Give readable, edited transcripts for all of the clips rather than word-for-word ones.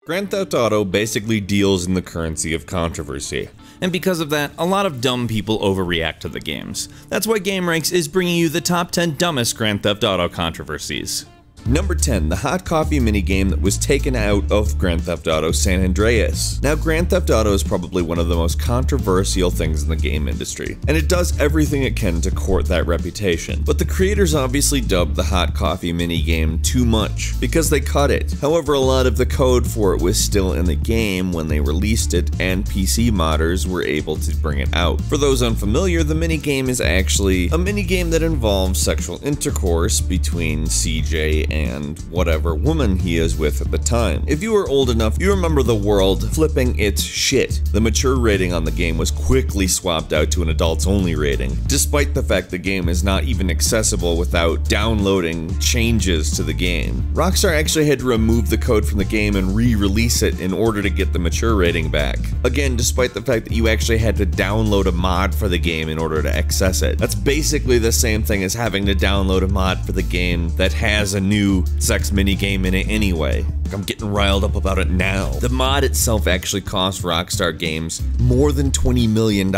Grand Theft Auto basically deals in the currency of controversy. And because of that, a lot of dumb people overreact to the games. That's why gameranx is bringing you the top 10 dumbest Grand Theft Auto controversies. Number 10, the hot coffee minigame that was taken out of Grand Theft Auto San Andreas. Now, Grand Theft Auto is probably one of the most controversial things in the game industry, and it does everything it can to court that reputation. But the creators obviously dubbed the hot coffee minigame too much, because they cut it. However, a lot of the code for it was still in the game when they released it, and PC modders were able to bring it out. For those unfamiliar, the minigame is actually a minigame that involves sexual intercourse between CJ and whatever woman he is with at the time. If you were old enough, you remember the world flipping its shit. The mature rating on the game was quickly swapped out to an adults only rating, despite the fact the game is not even accessible without downloading changes to the game. Rockstar actually had to remove the code from the game and re-release it in order to get the mature rating back. Again, despite the fact that you actually had to download a mod for the game in order to access it. That's basically the same thing as having to download a mod for the game that has a new sex minigame in it anyway. I'm getting riled up about it now. The mod itself actually cost Rockstar Games more than $20 million,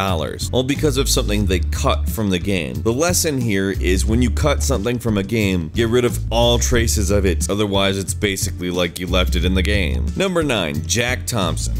all because of something they cut from the game. The lesson here is when you cut something from a game, get rid of all traces of it, otherwise it's basically like you left it in the game. Number 9, Jack Thompson.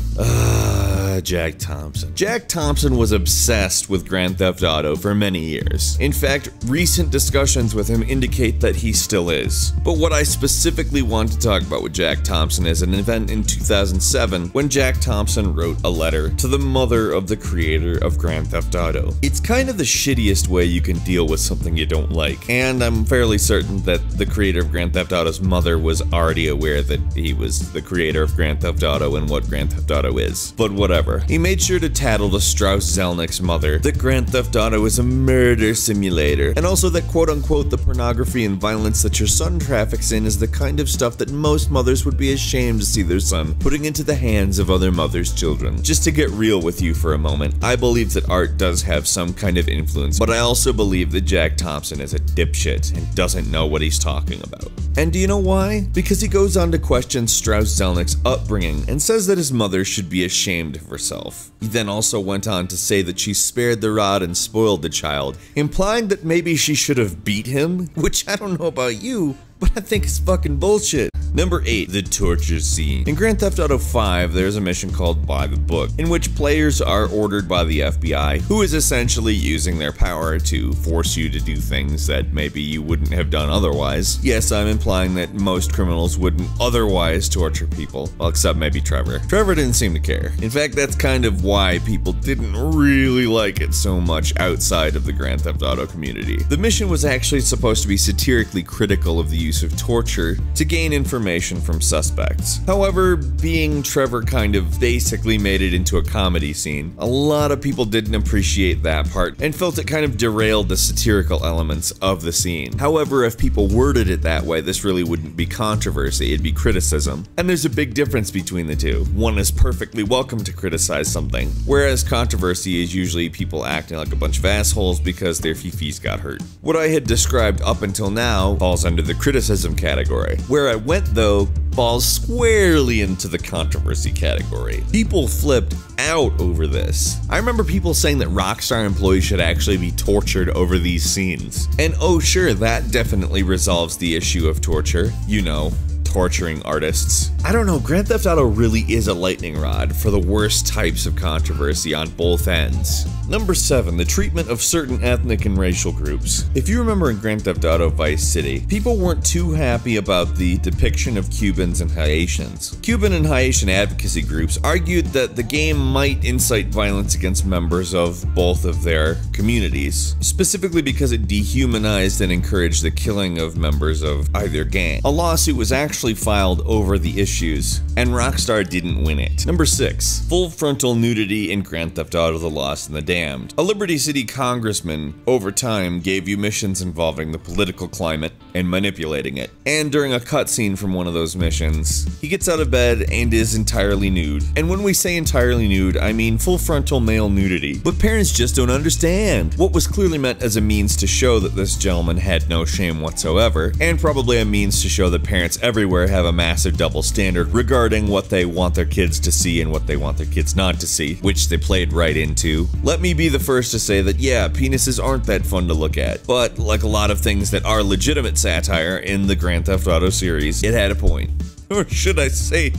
Jack Thompson. Jack Thompson was obsessed with Grand Theft Auto for many years. In fact, recent discussions with him indicate that he still is. But what I specifically want to talk about with Jack Thompson is an event in 2007 when Jack Thompson wrote a letter to the mother of the creator of Grand Theft Auto. It's kind of the shittiest way you can deal with something you don't like, and I'm fairly certain that the creator of Grand Theft Auto's mother was already aware that he was the creator of Grand Theft Auto and what Grand Theft Auto is. But whatever. He made sure to tattle to Strauss Zelnick's mother that Grand Theft Auto is a murder simulator, and also that quote-unquote the pornography and violence that your son traffics in is the kind of stuff that most mothers would be ashamed to see their son putting into the hands of other mothers' children. Just to get real with you for a moment, I believe that art does have some kind of influence, but I also believe that Jack Thompson is a dipshit and doesn't know what he's talking about. And do you know why? Because he goes on to question Strauss Zelnick's upbringing and says that his mother should be ashamed of herself. He then also went on to say that she spared the rod and spoiled the child, implying that maybe she should have beat him, which I don't know about you, but I think it's fucking bullshit. Number 8, the torture scene. In Grand Theft Auto 5, there's a mission called By the Book, in which players are ordered by the FBI, who is essentially using their power to force you to do things that maybe you wouldn't have done otherwise. Yes, I'm implying that most criminals wouldn't otherwise torture people, well, except maybe Trevor. Trevor didn't seem to care. In fact, that's kind of why people didn't really like it so much outside of the Grand Theft Auto community. The mission was actually supposed to be satirically critical of the use of torture to gain information from suspects. However, being Trevor kind of basically made it into a comedy scene, a lot of people didn't appreciate that part and felt it kind of derailed the satirical elements of the scene. However, if people worded it that way, this really wouldn't be controversy, it'd be criticism. And there's a big difference between the two. One is perfectly welcome to criticize something, whereas controversy is usually people acting like a bunch of assholes because their fifis got hurt. What I had described up until now falls under the criticism category. Where I went though falls squarely into the controversy category. People flipped out over this. I remember people saying that Rockstar employees should actually be tortured over these scenes. And oh sure, that definitely resolves the issue of torture. You know, torturing artists. I don't know, Grand Theft Auto really is a lightning rod for the worst types of controversy on both ends. Number 7, the treatment of certain ethnic and racial groups. If you remember in Grand Theft Auto Vice City, people weren't too happy about the depiction of Cubans and Haitians. Cuban and Haitian advocacy groups argued that the game might incite violence against members of both of their communities, specifically because it dehumanized and encouraged the killing of members of either gang. A lawsuit was actually filed over the issues, and Rockstar didn't win it. Number 6, full frontal nudity in Grand Theft Auto The Lost and the Damned. A Liberty City congressman, over time, gave you missions involving the political climate and manipulating it. And during a cutscene from one of those missions, he gets out of bed and is entirely nude. And when we say entirely nude, I mean full frontal male nudity. But parents just don't understand. What was clearly meant as a means to show that this gentleman had no shame whatsoever, and probably a means to show that parents everywhere everywhere have a massive double standard regarding what they want their kids to see and what they want their kids not to see, which they played right into. Let me be the first to say that yeah, penises aren't that fun to look at, but like a lot of things that are legitimate satire in the Grand Theft Auto series, it had a point. Or should I say,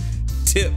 tip.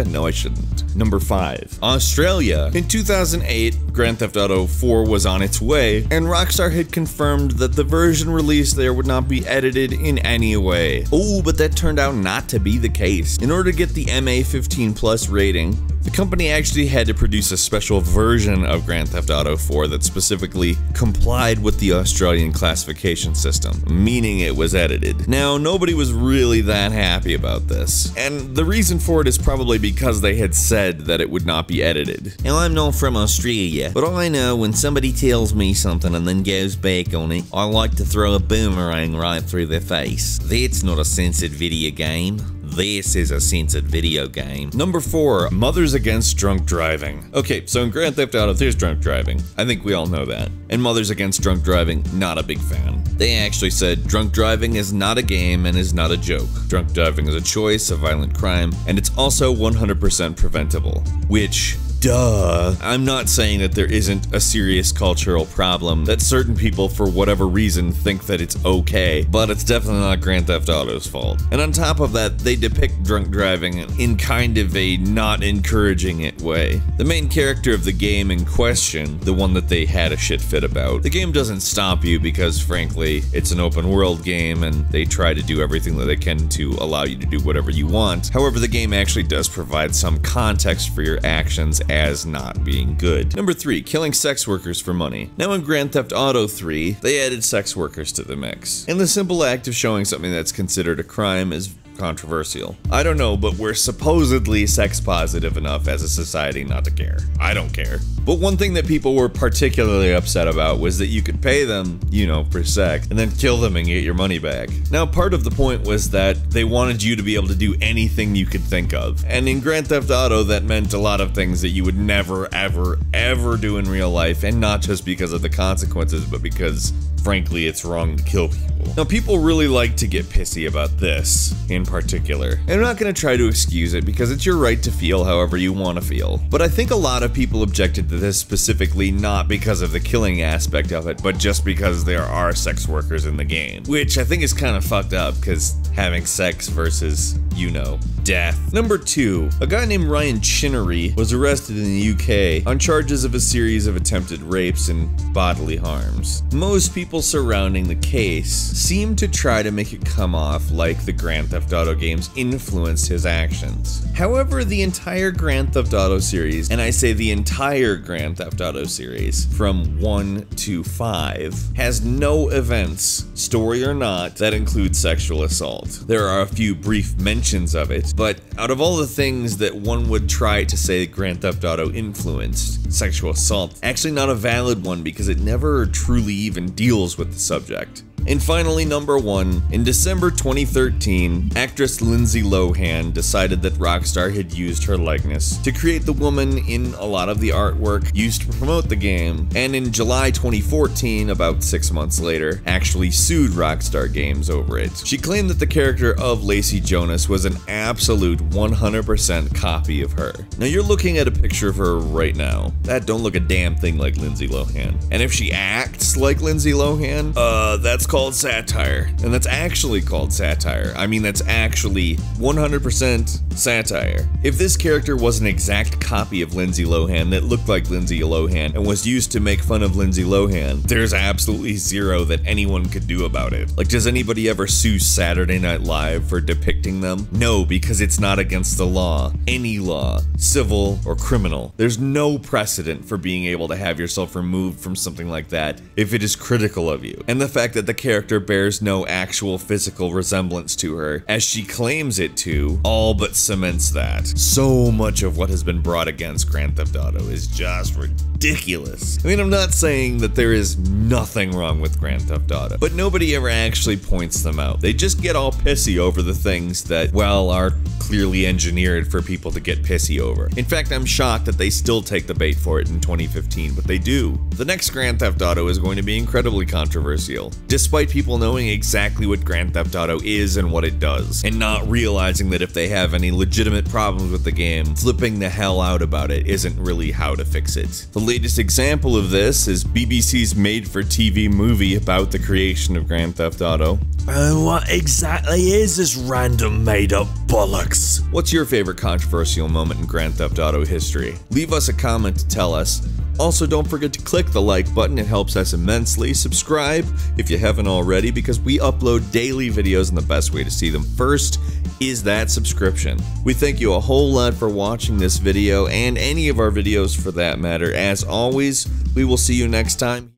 No, I shouldn't. Number 5. Australia. In 2008, Grand Theft Auto 4 was on its way, and Rockstar had confirmed that the version released there would not be edited in any way. Oh, but that turned out not to be the case. In order to get the MA15+ rating, the company actually had to produce a special version of Grand Theft Auto 4 that specifically complied with the Australian classification system, meaning it was edited. Now, nobody was really that happy about this, and the reason for it is probably because they had said that it would not be edited. Now, I'm not from Australia, but I know when somebody tells me something and then goes back on it, I like to throw a boomerang right through their face. That's not a censored video game. This is a censored video game. Number 4, mothers against drunk driving. Okay, so in Grand Theft Auto, there's drunk driving. I think we all know that. And mothers against drunk driving, not a big fan. They actually said drunk driving is not a game and is not a joke. Drunk driving is a choice, a violent crime, and it's also 100% preventable. Which, duh. I'm not saying that there isn't a serious cultural problem, that certain people for whatever reason think that it's okay, but it's definitely not Grand Theft Auto's fault. And on top of that, they depict drunk driving in kind of a not encouraging it way. The main character of the game in question, the one that they had a shit fit about, the game doesn't stop you because frankly, it's an open world game and they try to do everything that they can to allow you to do whatever you want. However, the game actually does provide some context for your actions as not being good. Number 3, killing sex workers for money. Now in Grand Theft Auto 3, they added sex workers to the mix. And the simple act of showing something that's considered a crime is controversial. I don't know, but we're supposedly sex positive enough as a society not to care. I don't care. But one thing that people were particularly upset about was that you could pay them, you know, for sex, and then kill them and get your money back. Now, part of the point was that they wanted you to be able to do anything you could think of. And in Grand Theft Auto, that meant a lot of things that you would never, ever, ever do in real life, and not just because of the consequences, but because frankly, it's wrong to kill people. Now, people really like to get pissy about this, in particular. And I'm not gonna try to excuse it, because it's your right to feel however you want to feel. But I think a lot of people objected to this specifically not because of the killing aspect of it, but just because there are sex workers in the game. Which I think is kind of fucked up, because having sex versus, you know, death. Number 2, a guy named Ryan Chinnery was arrested in the UK on charges of a series of attempted rapes and bodily harms. Most people surrounding the case seem to try to make it come off like the Grand Theft Auto games influenced his actions. However, the entire Grand Theft Auto series, and I say the entire Grand Theft Auto series, from 1 to 5, has no events, story or not, that include sexual assault. There are a few brief mentions of it, but out of all the things that one would try to say Grand Theft Auto influenced, sexual assault, actually not a valid one because it never truly even deals with the subject. And finally, number 1, in December 2013, actress Lindsay Lohan decided that Rockstar had used her likeness to create the woman in a lot of the artwork used to promote the game, and in July 2014, about 6 months later, actually sued Rockstar Games over it. She claimed that the character of Lacey Jonas was an absolute 100% copy of her. Now you're looking at a picture of her right now. That don't look a damn thing like Lindsay Lohan. And if she acts like Lindsay Lohan, that's called satire. And that's actually called satire. I mean, that's actually 100% satire. If this character was an exact copy of Lindsay Lohan that looked like Lindsay Lohan and was used to make fun of Lindsay Lohan, there's absolutely zero that anyone could do about it. Like, does anybody ever sue Saturday Night Live for depicting them? No, because it's not against the law. Any law, civil or criminal. There's no precedent for being able to have yourself removed from something like that if it is critical of you. And the fact that the character bears no actual physical resemblance to her, as she claims it to, all but cements that. So much of what has been brought against Grand Theft Auto is just ridiculous. I mean, I'm not saying that there is nothing wrong with Grand Theft Auto, but nobody ever actually points them out. They just get all pissy over the things that, well, are clearly engineered for people to get pissy over. In fact, I'm shocked that they still take the bait for it in 2015, but they do. The next Grand Theft Auto is going to be incredibly controversial. Despite despite people knowing exactly what Grand Theft Auto is and what it does, and not realizing that if they have any legitimate problems with the game, flipping the hell out about it isn't really how to fix it. The latest example of this is BBC's made-for-TV movie about the creation of Grand Theft Auto. What exactly is this random made-up bollocks? What's your favorite controversial moment in Grand Theft Auto history? Leave us a comment to tell us. Also, don't forget to click the like button, it helps us immensely. Subscribe if you haven't already, because we upload daily videos and the best way to see them first is that subscription. We thank you a whole lot for watching this video, and any of our videos for that matter. As always, we will see you next time.